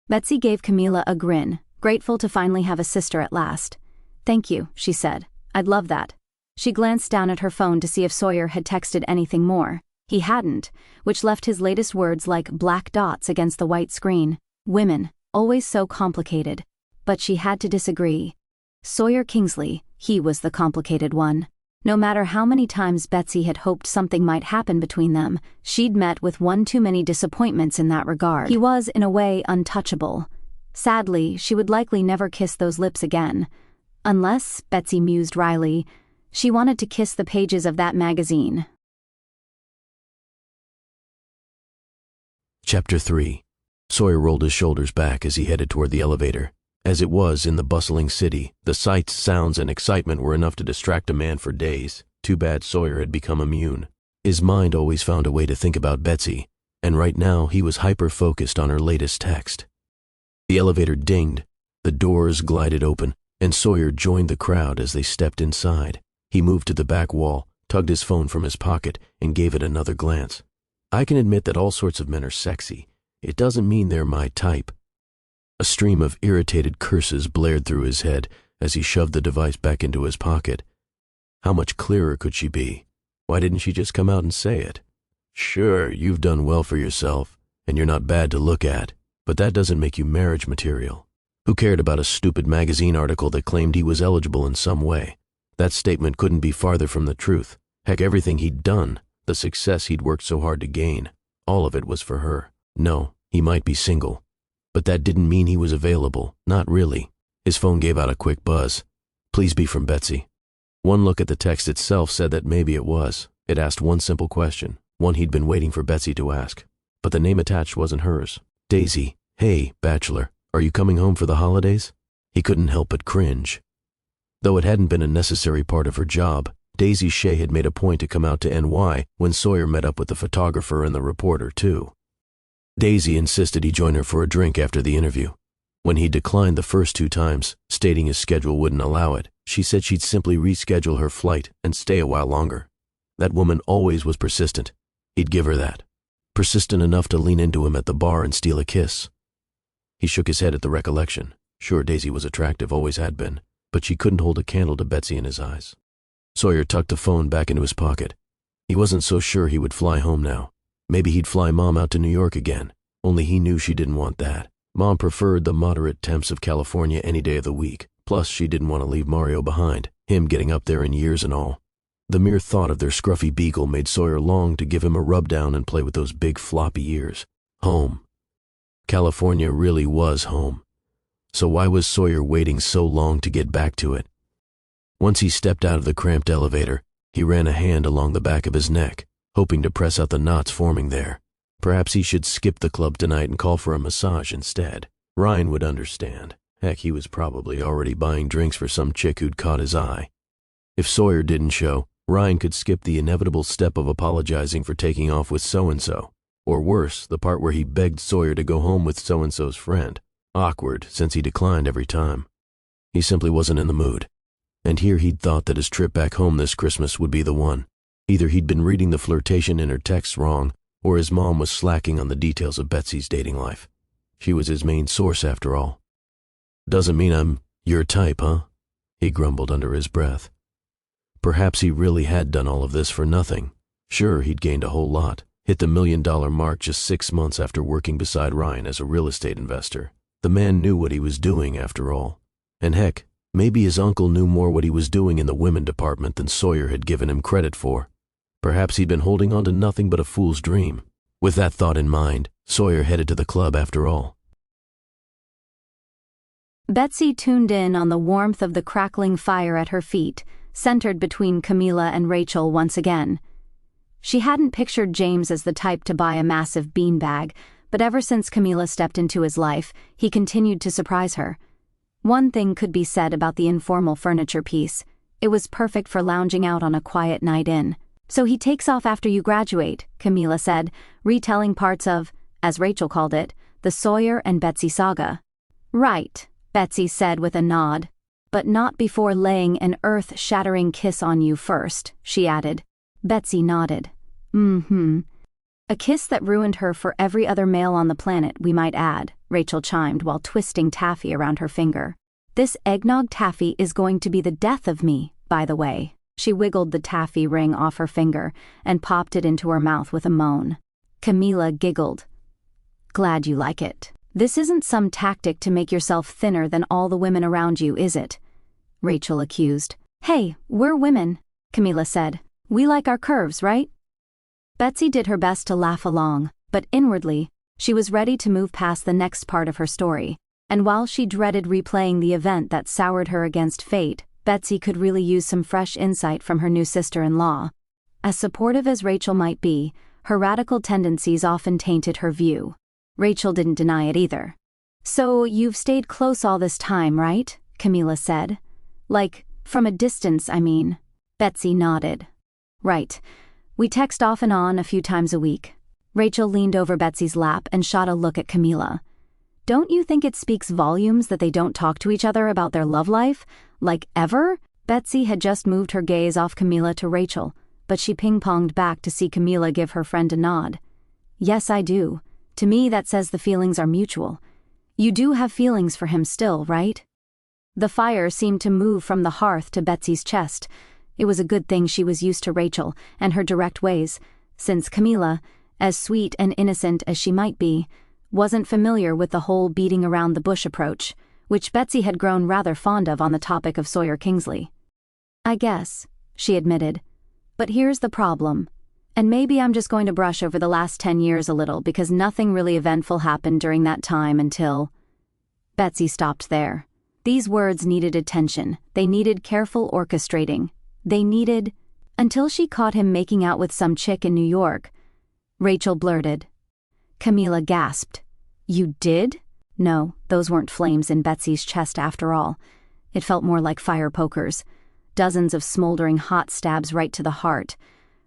Betzy gave Camila a grin, grateful to finally have a sister at last. Thank you, she said. I'd love that. She glanced down at her phone to see if Sawyer had texted anything more. He hadn't, which left his latest words like black dots against the white screen. Women, always so complicated. But she had to disagree. Sawyer Kingsley, he was the complicated one. No matter how many times Betzy had hoped something might happen between them, she'd met with one too many disappointments in that regard. He was, in a way, untouchable. Sadly, she would likely never kiss those lips again. Unless, Betzy mused wryly, she wanted to kiss the pages of that magazine. Chapter 3. Sawyer rolled his shoulders back as he headed toward the elevator. As it was in the bustling city, the sights, sounds, and excitement were enough to distract a man for days. Too bad Sawyer had become immune. His mind always found a way to think about Betzy, and right now he was hyper-focused on her latest text. The elevator dinged, the doors glided open, and Sawyer joined the crowd as they stepped inside. He moved to the back wall, tugged his phone from his pocket, and gave it another glance. I can admit that all sorts of men are sexy. It doesn't mean they're my type. A stream of irritated curses blared through his head as he shoved the device back into his pocket. How much clearer could she be? Why didn't she just come out and say it? Sure, you've done well for yourself, and you're not bad to look at, but that doesn't make you marriage material. Who cared about a stupid magazine article that claimed he was eligible in some way? That statement couldn't be farther from the truth. Heck, everything he'd done, the success he'd worked so hard to gain, all of it was for her. No, he might be single, but that didn't mean he was available. Not really. His phone gave out a quick buzz. Please be from Betzy. One look at the text itself said that maybe it was. It asked one simple question, one he'd been waiting for Betzy to ask. But the name attached wasn't hers. Daisy. Hey, bachelor, are you coming home for the holidays? He couldn't help but cringe. Though it hadn't been a necessary part of her job, Daisy Shay had made a point to come out to NY when Sawyer met up with the photographer and the reporter, too. Daisy insisted he join her for a drink after the interview. When he declined the first 2 times, stating his schedule wouldn't allow it, she said she'd simply reschedule her flight and stay a while longer. That woman always was persistent. He'd give her that. Persistent enough to lean into him at the bar and steal a kiss. He shook his head at the recollection. Sure, Daisy was attractive, always had been, but she couldn't hold a candle to Betzy in his eyes. Sawyer tucked the phone back into his pocket. He wasn't so sure he would fly home now. Maybe he'd fly Mom out to New York again, only he knew she didn't want that. Mom preferred the moderate temps of California any day of the week, plus she didn't want to leave Mario behind, him getting up there in years and all. The mere thought of their scruffy beagle made Sawyer long to give him a rub-down and play with those big floppy ears. Home. California really was home. So why was Sawyer waiting so long to get back to it? Once he stepped out of the cramped elevator, he ran a hand along the back of his neck, hoping to press out the knots forming there. Perhaps he should skip the club tonight and call for a massage instead. Ryan would understand. Heck, he was probably already buying drinks for some chick who'd caught his eye. If Sawyer didn't show, Ryan could skip the inevitable step of apologizing for taking off with so-and-so, or worse, the part where he begged Sawyer to go home with so-and-so's friend. Awkward, since he declined every time. He simply wasn't in the mood. And here he'd thought that his trip back home this Christmas would be the one. Either he'd been reading the flirtation in her texts wrong, or his mom was slacking on the details of Betsy's dating life. She was his main source after all. "Doesn't mean I'm your type, huh?" he grumbled under his breath. Perhaps he really had done all of this for nothing. Sure, he'd gained a whole lot, hit the $1 million mark just 6 months after working beside Ryan as a real estate investor. The man knew what he was doing after all. And heck, maybe his uncle knew more what he was doing in the women department than Sawyer had given him credit for. Perhaps he'd been holding on to nothing but a fool's dream. With that thought in mind, Sawyer headed to the club after all. Betsy tuned in on the warmth of the crackling fire at her feet, centered between Camila and Rachel once again. She hadn't pictured James as the type to buy a massive beanbag, but ever since Camila stepped into his life, he continued to surprise her. One thing could be said about the informal furniture piece. It was perfect for lounging out on a quiet night in. "So he takes off after you graduate," Camila said, retelling parts of, as Rachel called it, the Sawyer and Betsy saga. "Right," Betsy said with a nod. "But not before laying an earth-shattering kiss on you first," she added. Betsy nodded. A kiss that ruined her for every other male on the planet, we might add," Rachel chimed while twisting taffy around her finger. "This eggnog taffy is going to be the death of me, by the way." She wiggled the taffy ring off her finger and popped it into her mouth with a moan. Camila giggled. "Glad you like it. This isn't some tactic to make yourself thinner than all the women around you, is it?" Rachel accused. "Hey, we're women," Camila said. "We like our curves, right?" Betsy did her best to laugh along, but inwardly, she was ready to move past the next part of her story. And while she dreaded replaying the event that soured her against fate, Betsy could really use some fresh insight from her new sister-in-law. As supportive as Rachel might be, her radical tendencies often tainted her view. Rachel didn't deny it either. "So you've stayed close all this time, right?" Camila said. "Like, from a distance, I mean." Betsy nodded. "Right. We text off and on a few times a week." Rachel leaned over Betsy's lap and shot a look at Camila. "Don't you think it speaks volumes that they don't talk to each other about their love life? Like, ever?" Betsy had just moved her gaze off Camila to Rachel, but she ping-ponged back to see Camila give her friend a nod. "Yes, I do. To me, that says the feelings are mutual. You do have feelings for him still, right?" The fire seemed to move from the hearth to Betsy's chest. It was a good thing she was used to Rachel and her direct ways, since Camila, as sweet and innocent as she might be, wasn't familiar with the whole beating around the bush approach, which Betsy had grown rather fond of on the topic of Sawyer Kingsley. "I guess," she admitted. "But here's the problem. And maybe I'm just going to brush over the last 10 years a little because nothing really eventful happened during that time until..." Betsy stopped there. These words needed attention. They needed careful orchestrating. They needed... Until she caught him making out with some chick in New York. Rachel blurted. Camila gasped. "You did?" No, those weren't flames in Betsy's chest after all. It felt more like fire pokers. Dozens of smoldering hot stabs right to the heart.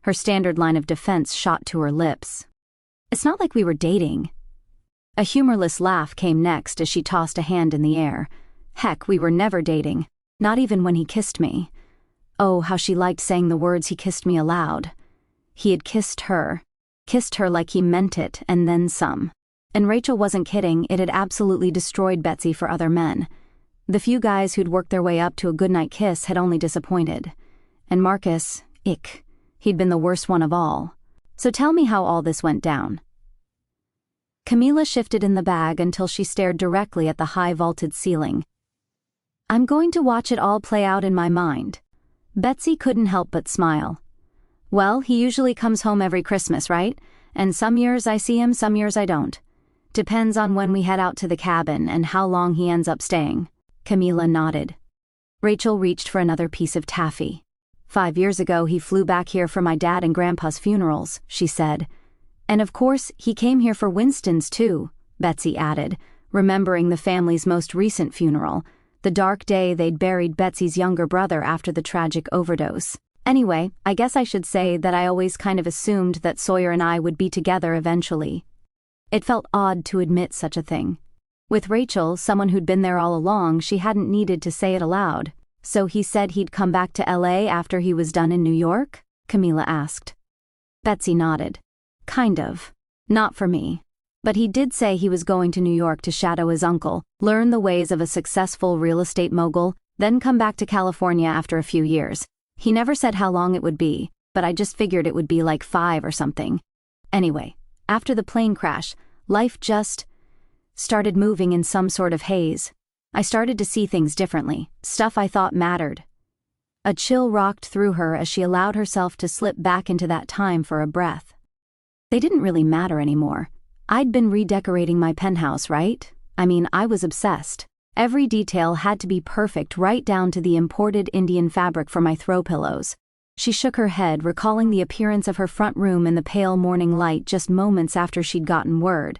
Her standard line of defense shot to her lips. "It's not like we were dating." A humorless laugh came next as she tossed a hand in the air. "Heck, we were never dating. Not even when he kissed me." Oh, how she liked saying the words "he kissed me" aloud. He had kissed her like he meant it, and then some. And Rachel wasn't kidding, it had absolutely destroyed Betsy for other men. The few guys who'd worked their way up to a goodnight kiss had only disappointed. And Marcus, ick, he'd been the worst one of all. "So tell me how all this went down." Camila shifted in the bag until she stared directly at the high-vaulted ceiling. "I'm going to watch it all play out in my mind." Betsy couldn't help but smile. "Well, he usually comes home every Christmas, right? And some years I see him, some years I don't. Depends on when we head out to the cabin and how long he ends up staying." Camila nodded. Rachel reached for another piece of taffy. 5 years ago he flew back here for my dad and grandpa's funerals," she said. "And of course, he came here for Winston's too," Betsy added, remembering the family's most recent funeral, the dark day they'd buried Betsy's younger brother after the tragic overdose. Anyway, I guess I should say that I always kind of assumed that Sawyer and I would be together eventually. It felt odd to admit such a thing. With Rachel, someone who'd been there all along, she hadn't needed to say it aloud. So he said he'd come back to LA after he was done in New York? Camila asked. Betsy nodded. Kind of. Not for me. But he did say he was going to New York to shadow his uncle, learn the ways of a successful real estate mogul, then come back to California after a few years. He never said how long it would be, but I just figured it would be like 5 or something. Anyway, after the plane crash, life just started moving in some sort of haze. I started to see things differently, stuff I thought mattered. A chill rocked through her as she allowed herself to slip back into that time for a breath. They didn't really matter anymore. I'd been redecorating my penthouse, right? I mean, I was obsessed. Every detail had to be perfect, right down to the imported Indian fabric for my throw pillows. She shook her head, recalling the appearance of her front room in the pale morning light just moments after she'd gotten word.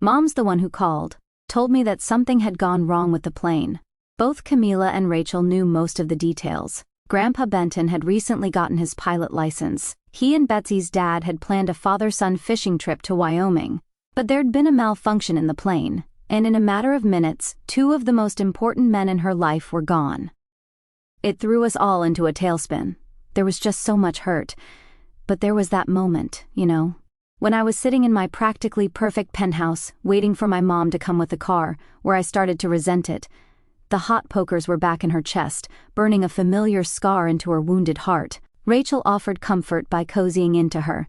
Mom's the one who called, told me that something had gone wrong with the plane. Both Camila and Rachel knew most of the details. Grandpa Benton had recently gotten his pilot license. He and Betsy's dad had planned a father-son fishing trip to Wyoming. But there'd been a malfunction in the plane, and in a matter of minutes, 2 of the most important men in her life were gone. It threw us all into a tailspin. There was just so much hurt. But there was that moment, when I was sitting in my practically perfect penthouse, waiting for my mom to come with the car, where I started to resent it. The hot pokers were back in her chest, burning a familiar scar into her wounded heart. Rachel offered comfort by cozying into her,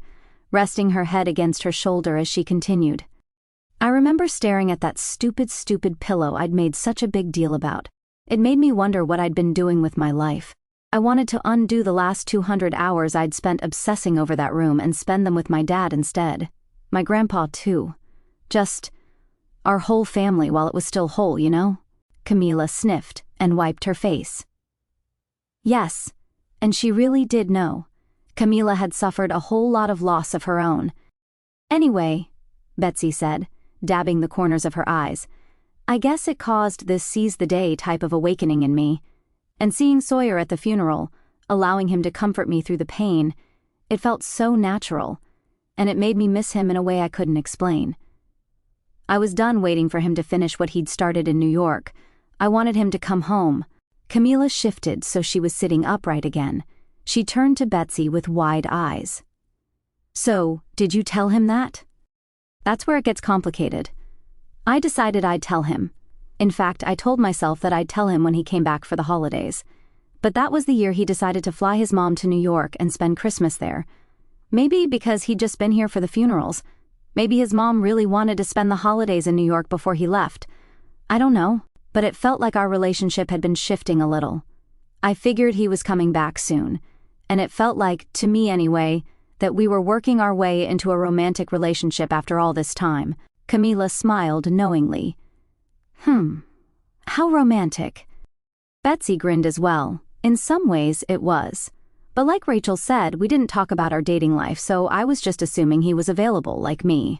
resting her head against her shoulder as she continued. I remember staring at that stupid pillow I'd made such a big deal about. It made me wonder what I'd been doing with my life. I wanted to undo the last 200 hours I'd spent obsessing over that room and spend them with my dad instead. My grandpa, too. Just our whole family while it was still whole, Camila sniffed and wiped her face. Yes, and she really did know. Camila had suffered a whole lot of loss of her own. Anyway, Betsy said, dabbing the corners of her eyes, I guess it caused this seize-the-day type of awakening in me. And seeing Sawyer at the funeral, allowing him to comfort me through the pain, it felt so natural, and it made me miss him in a way I couldn't explain. I was done waiting for him to finish what he'd started in New York. I wanted him to come home. Camila shifted so she was sitting upright again. She turned to Betsy with wide eyes. So, did you tell him that? That's where it gets complicated. I decided I'd tell him. In fact, I told myself that I'd tell him when he came back for the holidays. But that was the year he decided to fly his mom to New York and spend Christmas there. Maybe because he'd just been here for the funerals. Maybe his mom really wanted to spend the holidays in New York before he left. I don't know, but it felt like our relationship had been shifting a little. I figured he was coming back soon, and it felt like, to me anyway, that we were working our way into a romantic relationship after all this time. Camila smiled knowingly. How romantic. Betsy grinned as well. In some ways, it was. But like Rachel said, we didn't talk about our dating life, so I was just assuming he was available, like me.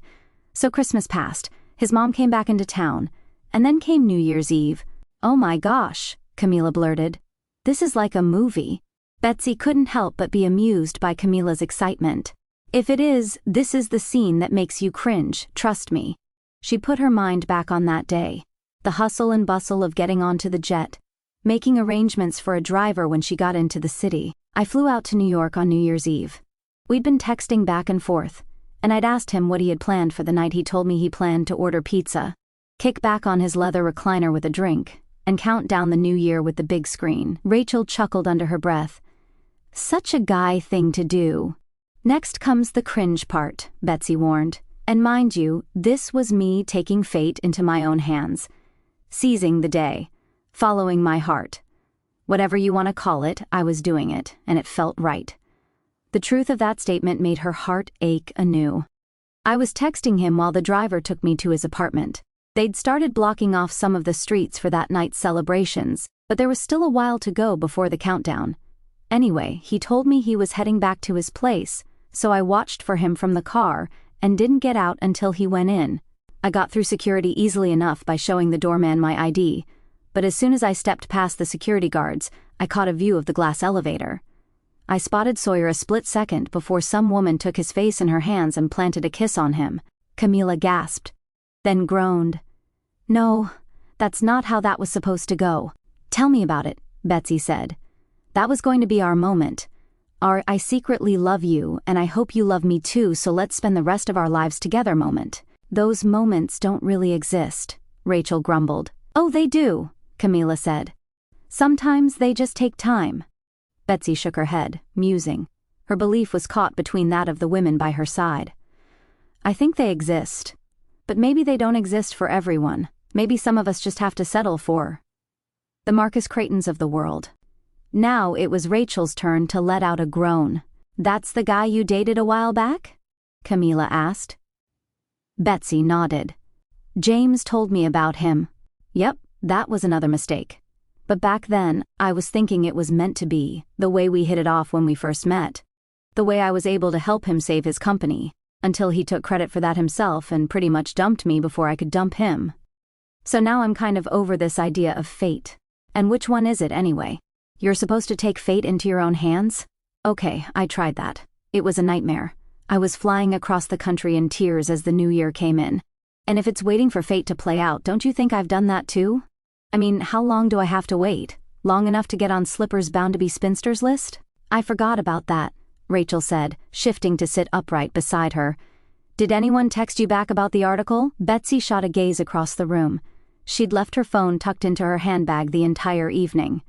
So Christmas passed, his mom came back into town, and then came New Year's Eve. Oh my gosh, Camila blurted. This is like a movie. Betsy couldn't help but be amused by Camila's excitement. If it is, this is the scene that makes you cringe, trust me. She put her mind back on that day. The hustle and bustle of getting onto the jet, making arrangements for a driver when she got into the city. I flew out to New York on New Year's Eve. We'd been texting back and forth, and I'd asked him what he had planned for the night. He told me he planned to order pizza, kick back on his leather recliner with a drink, and count down the new year with the big screen. Rachel chuckled under her breath. Such a guy thing to do. Next comes the cringe part, Betsy warned. And mind you, this was me taking fate into my own hands. Seizing the day, following my heart. Whatever you want to call it, I was doing it, and it felt right. The truth of that statement made her heart ache anew. I was texting him while the driver took me to his apartment. They'd started blocking off some of the streets for that night's celebrations, but there was still a while to go before the countdown. Anyway, he told me he was heading back to his place, so I watched for him from the car and didn't get out until he went in. I got through security easily enough by showing the doorman my ID, but as soon as I stepped past the security guards, I caught a view of the glass elevator. I spotted Sawyer a split second before some woman took his face in her hands and planted a kiss on him. Camila gasped, then groaned. No, that's not how that was supposed to go. Tell me about it, Betzy said. That was going to be our moment. Our I secretly love you and I hope you love me too, so let's spend the rest of our lives together moment. Those moments don't really exist, Rachel grumbled. Oh, they do, Camila said. Sometimes they just take time. Betzy shook her head, musing. Her belief was caught between that of the women by her side. I think they exist. But maybe they don't exist for everyone. Maybe some of us just have to settle for the Marcus Creightons of the world. Now it was Rachel's turn to let out a groan. That's the guy you dated a while back? Camila asked. Betzy nodded. James told me about him. Yep, that was another mistake. But back then, I was thinking it was meant to be, the way we hit it off when we first met. The way I was able to help him save his company, until he took credit for that himself and pretty much dumped me before I could dump him. So now I'm kind of over this idea of fate. And which one is it anyway? You're supposed to take fate into your own hands? Okay, I tried that. It was a nightmare. I was flying across the country in tears as the new year came in. And if it's waiting for fate to play out, don't you think I've done that too? I mean, how long do I have to wait? Long enough to get on Slipper's bound to be spinsters list? I forgot about that, Rachel said, shifting to sit upright beside her. Did anyone text you back about the article? Betzy shot a gaze across the room. She'd left her phone tucked into her handbag the entire evening.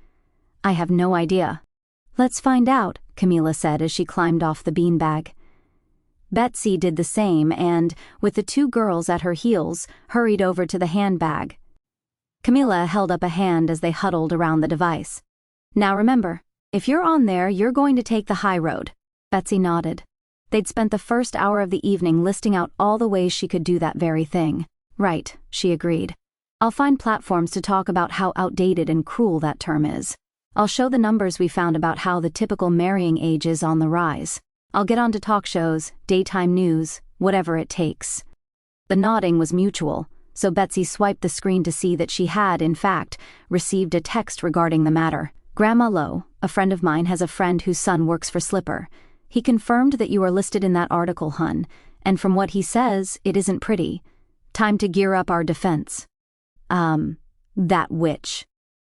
I have no idea. Let's find out, Camila said as she climbed off the beanbag. Betzy did the same and, with the two girls at her heels, hurried over to the handbag. Camila held up a hand as they huddled around the device. Now remember, if you're on there, you're going to take the high road. Betzy nodded. They'd spent the first hour of the evening listing out all the ways she could do that very thing. Right, she agreed. I'll find platforms to talk about how outdated and cruel that term is. I'll show the numbers we found about how the typical marrying age is on the rise. I'll get onto talk shows, daytime news, whatever it takes. The nodding was mutual, so Betzy swiped the screen to see that she had, in fact, received a text regarding the matter. Grandma Lowe, a friend of mine, has a friend whose son works for Slipper. He confirmed that you are listed in that article, hun, and from what he says, it isn't pretty. Time to gear up our defense. That witch.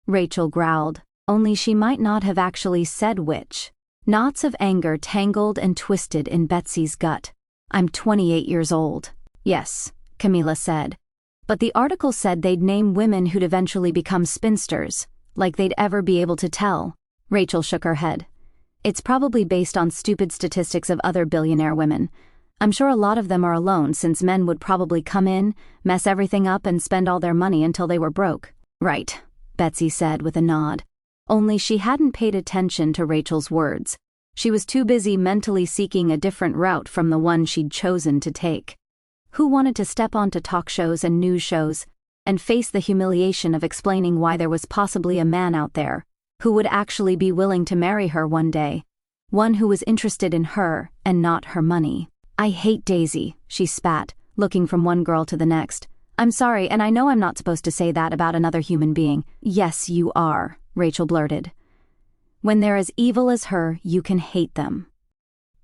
Rachel growled, only she might not have actually said witch. Knots of anger tangled and twisted in Betsy's gut. I'm 28 years old. Yes, Camila said. But the article said they'd name women who'd eventually become spinsters, like they'd ever be able to tell. Rachel shook her head. It's probably based on stupid statistics of other billionaire women. I'm sure a lot of them are alone since men would probably come in, mess everything up and spend all their money until they were broke. Right, Betzy said with a nod. Only she hadn't paid attention to Rachel's words. She was too busy mentally seeking a different route from the one she'd chosen to take. Who wanted to step onto talk shows and news shows and face the humiliation of explaining why there was possibly a man out there who would actually be willing to marry her one day? One who was interested in her and not her money. I hate Daisy, she spat, looking from one girl to the next. I'm sorry, and I know I'm not supposed to say that about another human being. Yes, you are, Rachel blurted. When they're as evil as her, you can hate them.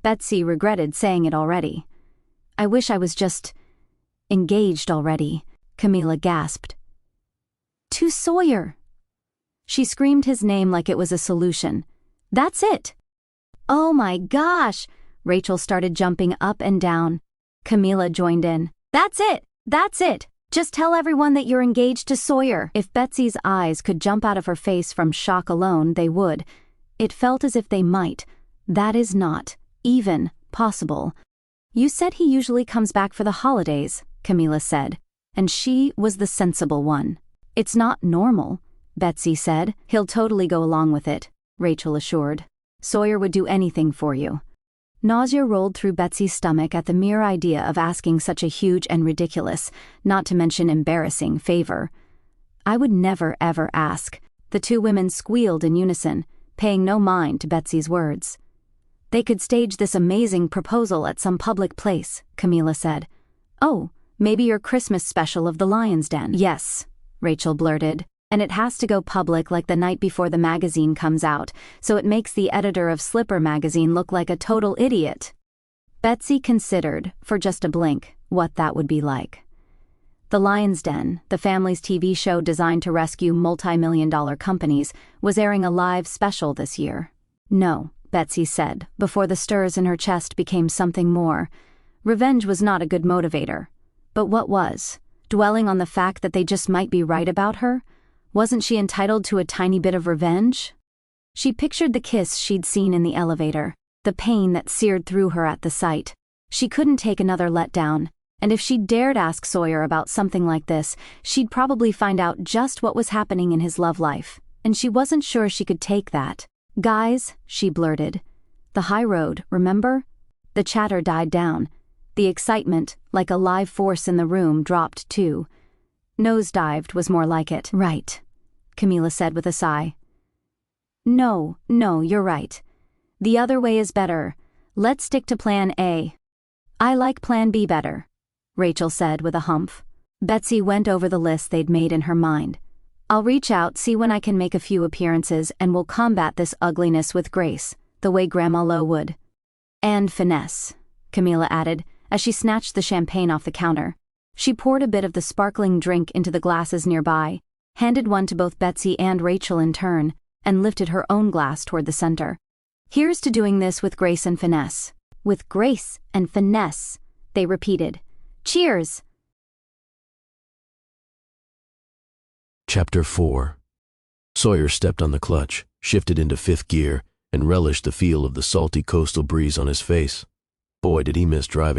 Betzy regretted saying it already. I wish I was just engaged already, Camila gasped. To Sawyer. She screamed his name like it was a solution. That's it. Oh my gosh, Rachel started jumping up and down. Camila joined in. That's it. That's it. Just tell everyone that you're engaged to Sawyer. If Betsy's eyes could jump out of her face from shock alone, they would. It felt as if they might. That is not even possible. You said he usually comes back for the holidays, Camila said, and she was the sensible one. It's not normal, Betzy said. He'll totally go along with it, Rachel assured. Sawyer would do anything for you. Nausea rolled through Betsy's stomach at the mere idea of asking such a huge and ridiculous, not to mention embarrassing, favor. I would never ever ask. The two women squealed in unison, paying no mind to Betsy's words. They could stage this amazing proposal at some public place, Camila said. Oh, maybe your Christmas special of the Lion's Den. Yes, Rachel blurted. And it has to go public like the night before the magazine comes out, so it makes the editor of Slipper magazine look like a total idiot. Betzy considered, for just a blink, what that would be like. The Lion's Den, the family's TV show designed to rescue multi-million-dollar companies, was airing a live special this year. No, Betzy said, before the stirs in her chest became something more. Revenge was not a good motivator. But what was? Dwelling on the fact that they just might be right about her? Wasn't she entitled to a tiny bit of revenge? She pictured the kiss she'd seen in the elevator, the pain that seared through her at the sight. She couldn't take another letdown, and if she dared ask Sawyer about something like this, she'd probably find out just what was happening in his love life, and she wasn't sure she could take that. "Guys," she blurted. "The high road, remember?" The chatter died down. The excitement, like a live force in the room, dropped too. Nosedived was more like it. "Right," Camila said with a sigh. No, you're right. The other way is better. Let's stick to plan A." "I like plan B better," Rachel said with a humph. Betzy went over the list they'd made in her mind. "I'll reach out, see when I can make a few appearances, and we'll combat this ugliness with grace, the way Grandma Lowe would." "And finesse," Camila added, as she snatched the champagne off the counter. She poured a bit of the sparkling drink into the glasses nearby, handed one to both Betzy and Rachel in turn, and lifted her own glass toward the center. "Here's to doing this with grace and finesse." "With grace and finesse," they repeated. "Cheers!" Chapter 4. Sawyer stepped on the clutch, shifted into fifth gear, and relished the feel of the salty coastal breeze on his face. Boy, did he miss driving